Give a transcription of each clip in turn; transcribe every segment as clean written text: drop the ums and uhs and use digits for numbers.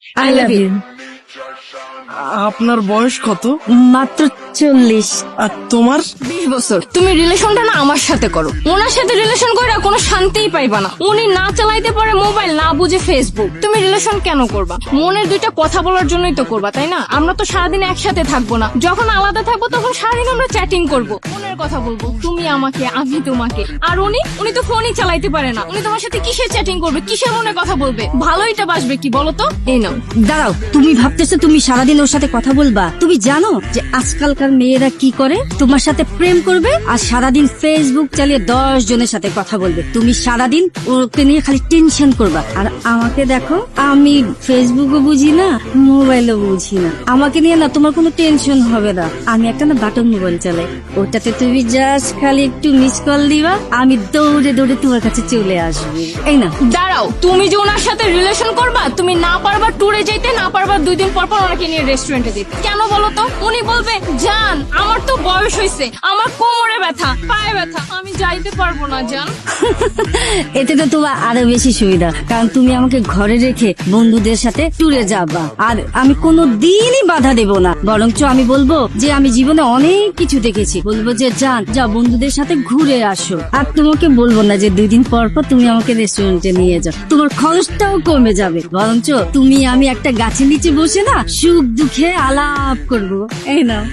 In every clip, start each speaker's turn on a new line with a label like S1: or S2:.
S1: I love you.
S2: আপনার বয়স কত?
S1: মাত্র 40।
S2: আর তোমার?
S3: 20 বছর। তুমি রিলেশনটা না আমার সাথে করো, ওনার সাথে রিলেশন করে কোনো শান্তিই পাইবা না। উনি না চালাইতে পারে মোবাইল, না বুঝে ফেসবুক। তুমি রিলেশন কেন করবা? মনের দুইটা কথা বলার জন্যই তো করবা, তাই না? আমরা তো সারাদিন একসাথে থাকবো না, যখন আলাদা থাকবো তখন সারাদিন আমরা চ্যাটিং করবো, মনের কথা বলবো, তুমি আমাকে আমি তোমাকে। আর উনি তো ফোনই চালাইতে পারে না, উনি তোমার সাথে কিসের চ্যাটিং করবে, কিসের মনে কথা বলবে? ভালোইটা বাসবে কি বলো তো? এই নাও।
S1: দাঁড়াও, তুমি ভাবতেছো তুমি সারাদিন ওর সাথে কথা বলবা? তুমি জানো যে আজকালকার মেয়েরা কি করে? তোমার সাথে প্রেম করবে আর সারাদিন ফেসবুক চালিয়ে 10 জনের সাথে কথা বলবে। তুমি সারাদিন ওকে নিয়ে খালি টেনশন করবা। আর আমাকে দেখো, আমি ফেসবুকও বুঝি না, মোবাইলও বুঝি না। আমাকে নিয়ে না তোমার কোনো টেনশন হবে না। আমি একটা না বাটন মোবাইল চালাই, ওটাতে তুমি জাস্ট খালি একটু মিস কল দিবা, আমি দৌড়ে দৌড়ে তোমার কাছে চলে আসবো। এই না।
S3: দাঁড়াও, তুমি যে ওনার সাথে রিলেশন করবা, তুমি না পারবা ট্যুরে যেতে, না পারবা 2 দিন পর পর ওনাকে নিয়ে রেস্টুরেন্টে যেতে। কেন বলো তো? উনি বলবে জান আমার তো বয়স হয়েছে, আমার কোমরে ব্যথা, পায়ে ব্যথা, আমি যাইতে পারবো না জান।
S1: এতে তো তোমার আরো বেশি সুবিধা, কারণ তুমি আমাকে ঘরে রেখে বন্ধুদের সাথে ট্যুরে যাবা, আর আমি কোনো দিনই বাধা দেব না। বরঞ্চ আমি বলবো যে আমি জীবনে অনেক কিছু দেখেছি, বলবো যে যান যা বন্ধুদের সাথে ঘুরে আসো। আর তোমাকে বলবো না যে 2 দিন পর পর তুমি আমাকে রেস্টুরেন্টে নিয়ে যাও, তোমার খরচটাও কমে যাবে। বরঞ্চ তুমি আমি একটা গাছের নিচে বসে না সুখ দুঃখে আলাপ করবো। এই নাও।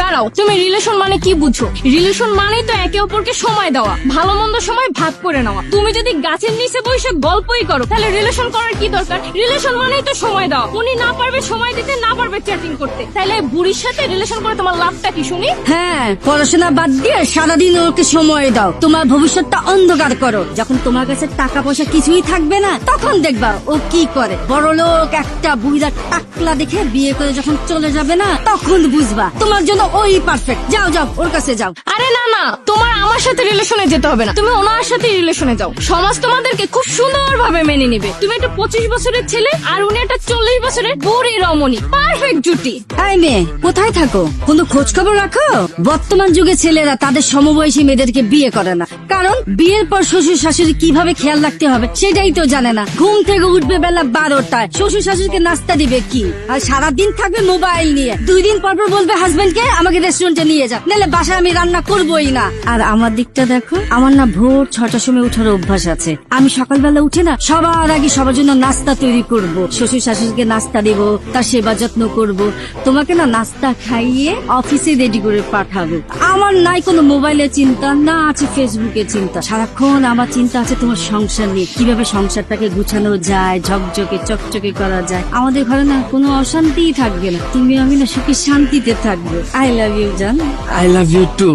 S3: দাঁড়াও, তুমি রিলেশন মানে কি বুঝো? রিলেশন মানেই তো একে অপরকে সময় দেওয়া, ভালো মন্দ সময় ভাগ করে নেওয়া। তুমি যদি গাছের নিচে বসে গল্পই করো, তাহলে রিলেশন করার কি দরকার? রিলেশন মানেই তো সময় দেওয়া। উনি না পারবে সময় দিতে, না পারবে চ্যাটিং করতে, তাহলে বুড়ির সাথে রিলেশন করে তোমার লাভটা কি শুনি?
S1: হ্যাঁ, পড়াশোনা বাদ দিয়ে সারাদিন ওকে সময় দাও, তোমার ভবিষ্যৎটা অন্ধকার করো। যখন তোমার কাছে টাকা পয়সা কিছুই থাকবে না, তখন দেখবা ও কি করে। বড়লোক একটা বুইড়া টাকলা দেখে বিয়ে করে যখন চলে যাবে না, তখন বুঝবা তোমার জন্য ওই পারফেক্ট। যাও যাও, ওর কাছে যাও।
S3: আরে না না, তোমার আমার সাথে রিলেশনে যেতে হবে না, তুমি ওনার সাথে রিলেশনে যাও। সমাজ তোমাদেরকে খুব সুন্দরভাবে মেনে নিবে। তুমি একটা 25 বছরের ছেলে আর উনি একটা 40 বছরের বুড়ি রমণী, পারফেক্ট জুটি।
S1: এই মেয়ে, কোথায় থাকো? কোনো খোঁজ খবর রাখো? বর্তমান যুগে ছেলেরা তাদের সমবয়সী মেয়েদেরকে বিয়ে করে না, কারণ বিয়ের পর শ্বশুর শাশুড়ি কিভাবে খেয়াল রাখতে হবে সেটাই তো জানে না। ঘুম থেকে উঠবে বেলা 12টায়, শ্বশুর শাশুড়িকে নাস্তা দিবে কি, আর সারাদিন থাকবে মোবাইল নিয়ে। 2 দিন পর পর বলবে হাজবেন্ডকে আমাকে রেস্টুরেন্টে নিয়ে যা, নাহলে বাসায় আমি রান্না করবোই না। আর আমার দিকটা দেখো, আমার না ভোর 6টার সময় উঠার অভ্যাস আছে। আমি সকালবেলা উঠে না সবার আগে সবার জন্য নাস্তা তৈরি করব, শ্বশুর শাশুড়িকে নাস্তা দেব, তার সেবা যত্ন করব, তোমাকে না নাস্তা খাইয়ে অফিসে রেডি করে পাঠাবো। আমার নাই কোনো মোবাইলের চিন্তা, না আছে ফেসবুকের চিন্তা। সারাক্ষণ আমার চিন্তা আছে তোমার সংসার নিয়ে, কিভাবে সংসারটাকে গুছানো যায়, ঝকঝকে চকচকে করা যায়। আমাদের ঘরে না কোনো অশান্তিই থাকবে না, তুমি আমি না সুখী শান্তিতে থাকবো। আই লাভ ইউ জান।
S2: I love you too.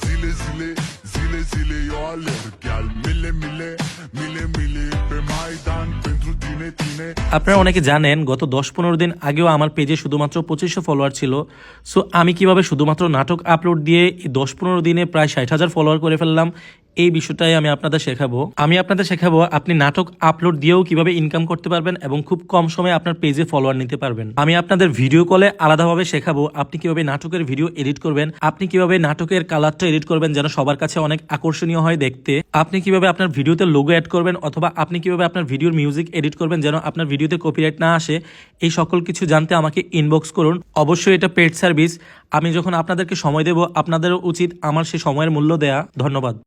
S4: Zile zile, zile zile eu alerg Iar mile mile, mile mile Pe Maidan pentru tine, tine
S5: আপনারা অনেকে জানেন গত 10-15 দিন আগেও আমার পেজে শুধুমাত্র 2500 ফলোয়ার ছিল। সো আমি কিভাবে শুধুমাত্র নাটক আপলোড দিয়ে এই 10-15 দিনে প্রায় 60,000 ফলোয়ার করে ফেললাম, এই বিষয়টাই আমি আপনাদের শেখাবো। আপনি নাটক আপলোড দিয়েও কিভাবে ইনকাম করতে পারবেন এবং খুব কম সময়ে আপনার পেজে ফলোয়ার নিতে পারবেন। আমি আপনাদের ভিডিও কলে আলাদাভাবে শেখাবো আপনি কিভাবে নাটকের ভিডিও এডিট করবেন, আপনি কিভাবে নাটকের কালারটা এডিট করবেন যেন সবার কাছে অনেক আকর্ষণীয় হয় দেখতে, আপনি কিভাবে আপনার ভিডিওতে লোগো অ্যাড করবেন, অথবা আপনি কিভাবে আপনার ভিডিওর মিউজিক এডিট করবেন যেন আপনার ভিডিওতে কপিরাইট না আসে। এই সকল কিছু জানতে আমাকে ইনবক্স করুন। অবশ্যই এটা পেড সার্ভিস। আমি যখন আপনাদেরকে সময় দেব, আপনাদেরও উচিত আমার সেই সময়ের মূল্য দেয়া। ধন্যবাদ।